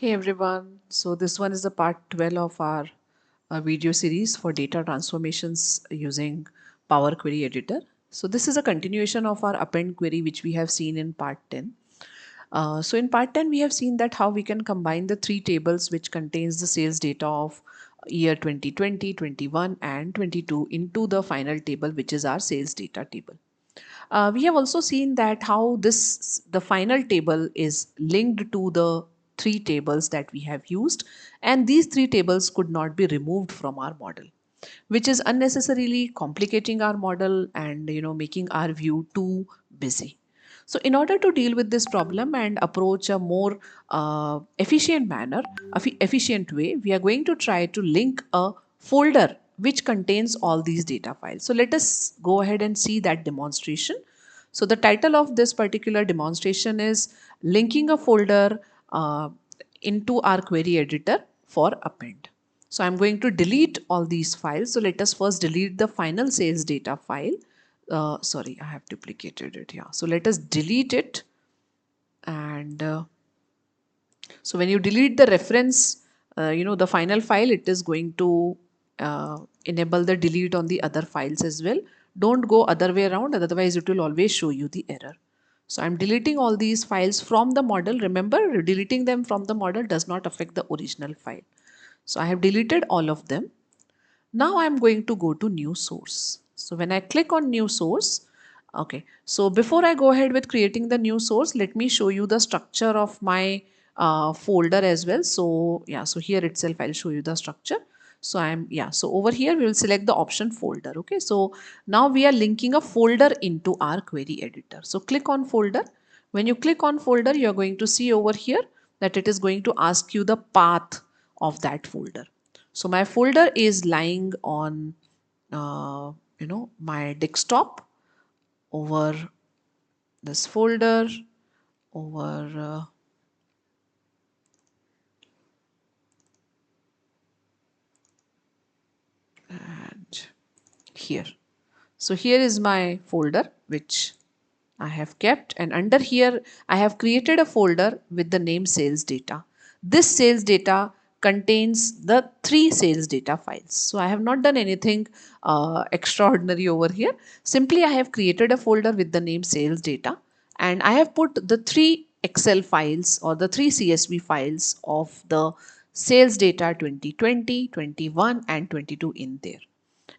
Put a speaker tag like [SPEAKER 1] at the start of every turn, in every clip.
[SPEAKER 1] Hey everyone, so this one is the part 12 of our video series for data transformations using Power Query Editor. So this is a continuation of our append query which we have seen in part 10. So in part 10 we have seen that how we can combine the three tables which contains the sales data of year 2020, 21 and 22 into the final table which is our sales data table. We have also seen that how the final table is linked to the three tables that we have used, and these three tables could not be removed from our model, which is unnecessarily complicating our model and making our view too busy. So in order to deal with this problem and approach a more efficient manner, efficient way, we are going to try to link a folder which contains all these data files. So let us go ahead and see that demonstration. So the title of this particular demonstration is linking a folder into our query editor for append. So I'm going to delete all these files. So let us first delete the final sales data file. Sorry, I have duplicated it. Yeah. So let us delete it. And so when you delete the reference, the final file, it is going to enable the delete on the other files as well. Don't go other way around, otherwise it will always show you the error. So I'm deleting all these files from the model. Remember, deleting them from the model does not affect the original file. So I have deleted all of them. Now I'm going to go to new source. So when I click on new source, okay, so before I go ahead with creating the new source, let me show you the structure of my folder as well. So yeah, so here itself I'll show you the structure. So so over here we will select the option folder. Okay, so now we are linking a folder into our query editor. So click on folder. When you click on folder, you're going to see over here that it is going to ask you the path of that folder. So my folder is lying on, my desktop. Over this folder, over and here. So here is my folder which I have kept, and under here I have created a folder with the name sales data. This sales data contains the three sales data files. So I have not done anything extraordinary over here. Simply I have created a folder with the name sales data, and I have put the three Excel files or the three CSV files of the sales data 2020, 21 and 22 in there,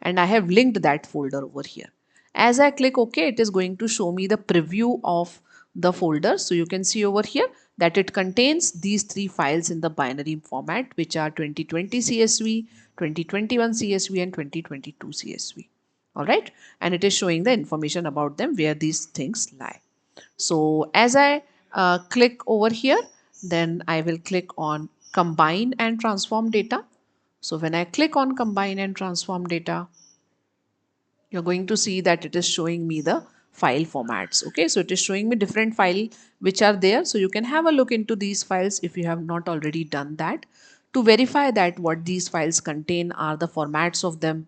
[SPEAKER 1] and I have linked that folder over here. As I click OK, it is going to show me the preview of the folder. So you can see over here that it contains these three files in the binary format, which are 2020 CSV, 2021 CSV and 2022 CSV. All right. And it is showing the information about them, where these things lie. So as I click over here, then I will click on combine and transform data. So when I click on combine and transform data, you're going to see that it is showing me the file formats. Okay, so it is showing me different file which are there. So you can have a look into these files if you have not already done that, to verify that what these files contain, are the formats of them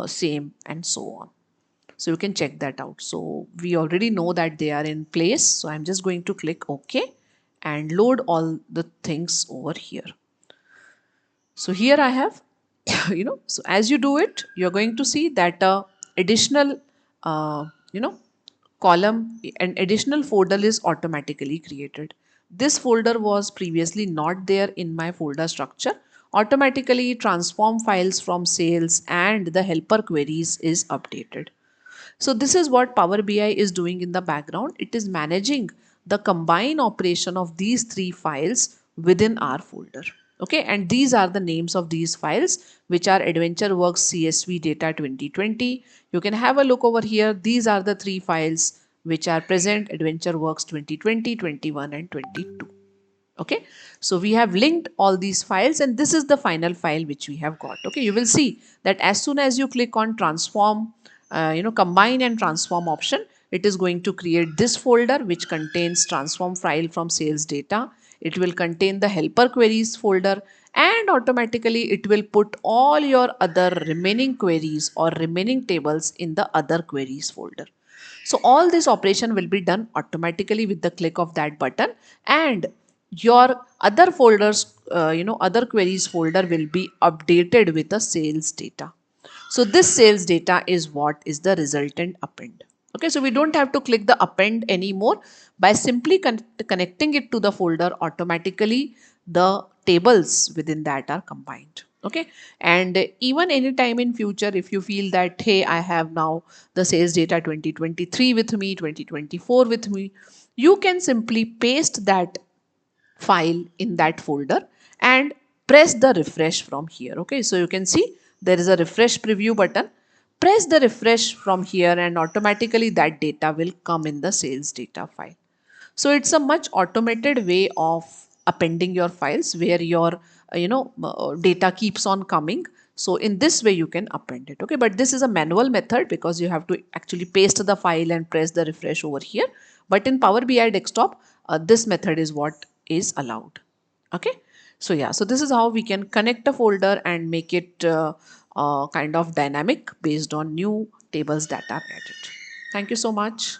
[SPEAKER 1] same, and so on. So you can check that out. So we already know that they are in place. So I'm just going to click OK and load all the things over here. So here I have, so as you do it, you're going to see that additional, uh, you know, column, an additional folder is automatically created. This folder was previously not there in my folder structure. Automatically transform files from sales and the helper queries is updated. So this is what Power BI is doing in the background. It is managing the combined operation of these three files within our folder. Okay, and these are the names of these files, which are AdventureWorks CSV Data 2020. You can have a look over here. These are the three files which are present: AdventureWorks 2020, 21 and 22. Okay, so we have linked all these files, and this is the final file which we have got. Okay, you will see that as soon as you click on transform, combine and transform option, it is going to create this folder which contains transform file from sales data. It will contain the helper queries folder, and automatically it will put all your other remaining queries or remaining tables in the other queries folder. So all this operation will be done automatically with the click of that button, and your other folders, other queries folder will be updated with the sales data. So this sales data is what is the resultant append. Okay, so we don't have to click the append anymore. By simply connecting it to the folder, automatically the tables within that are combined. Okay, and even anytime in future, if you feel that, hey, I have now the sales data 2023 with me, 2024 with me, you can simply paste that file in that folder and press the refresh from here. Okay, so you can see there is a refresh preview button. Press the refresh from here and automatically that data will come in the sales data file. So it's a much automated way of appending your files where your data keeps on coming. So in this way you can append it. Okay, but this is a manual method because you have to actually paste the file and press the refresh over here. But in Power BI desktop, this method is what is allowed. Okay, so yeah, so this is how we can connect a folder and make it kind of dynamic based on new tables that are added. Thank you so much.